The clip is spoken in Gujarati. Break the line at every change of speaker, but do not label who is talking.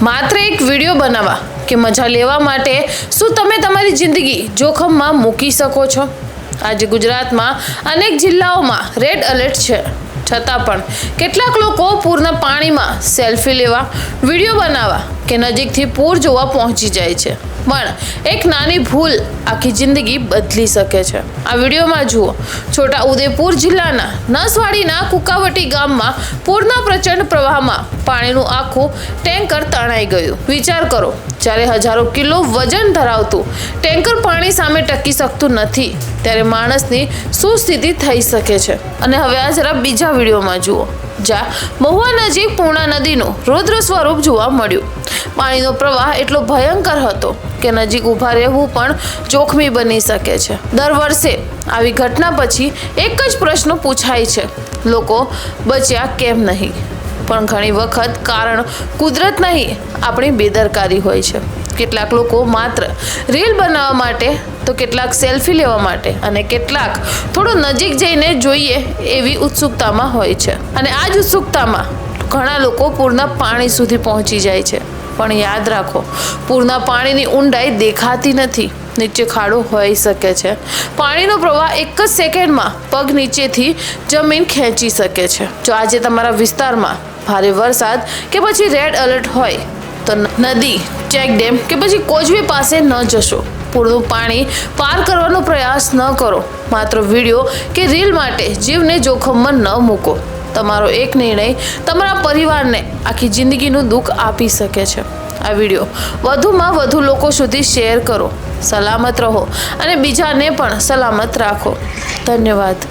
માત્ર એક વિડીયો બનાવવા કે મજા લેવા માટે શું તમે તમારી જિંદગી જોખમમાં મૂકી શકો છો? આજે ગુજરાતમાં અનેક જિલ્લાઓમાં રેડ એલર્ટ છે, છતાં પણ કેટલાક લોકો પૂરના પાણીમાં સેલ્ફી લેવા, વિડીયો બનાવવા કે નજીકથી પૂર જોવા પહોંચી જાય છે. પણ એક નાની ભૂલ આખી જિંદગી બદલી શકે છે. આ વિડીયોમાં જુઓ, છોટા ઉદેપુર જિલ્લાના નસવાડીના કુકાવટી ગામમાં પૂરના પ્રચંડ પ્રવાહમાં પાણીનું આખું ટેન્કર તણાઈ ગયું. વિચાર કરો, જ્યારે હજારો કિલો વજન ધરાવતું ટેન્કર પાણી સામે ટકી શકતું નથી, ત્યારે માણસની શું સ્થિતિ થઈ શકે છે? અને હવે આ જરા બીજા વિડીયોમાં જુઓ, જ્યાં મહુવા નજીક પૂર્ણા નદીનું રૌદ્ર સ્વરૂપ જોવા મળ્યું. પાણીનો પ્રવાહ એટલો ભયંકર હતો કે નજીક ઊભા રહેવું પણ જોખમી બની શકે છે. દર વર્ષે આવી ઘટના પછી એક જ પ્રશ્ન પૂછાય છે, લોકો બચ્યા કેમ નહીં? પણ ઘણી વખત કારણ કુદરત નહીં, આપણી બેદરકારી હોય છે. કેટલાક લોકો માત્ર રીલ બનાવવા માટે, તો કેટલાક સેલ્ફી લેવા માટે, અને કેટલાક થોડું નજીક જઈને જોઈએ એવી ઉત્સુકતામાં હોય છે. અને આ જ ઉત્સુકતામાં ઘણા લોકો પૂરના પાણી સુધી પહોંચી જાય છે. પણ યાદ રાખો, પૂરના પાણીની ઊંડાઈ દેખાતી નથી. નીચે ખાડો હોઈ શકે છે. પાણીનો પ્રવાહ એક જ સેકન્ડમાં પગ નીચેથી જમીન ખેંચી શકે છે. જો આજે તમારા વિસ્તારમાં ભારે વરસાદ કે પછી રેડ એલર્ટ હોય તો નદી, ચેકડેમ કે પછી કોઝવે પાસે ન જશો. પૂરનું પાણી પાર કરવાનો પ્રયાસ ન કરો. માત્ર વિડીયો કે રીલ માટે જીવને જોખમમાં ન મૂકો. તમારો એક નિર્ણય તમારા પરિવારને આખી જિંદગીનું દુઃખ આપી શકે છે. આ વિડીયો વધુમાં વધુ લોકો સુધી શેર કરો. સલામત રહો અને બીજાને પણ સલામત રાખો. ધન્યવાદ.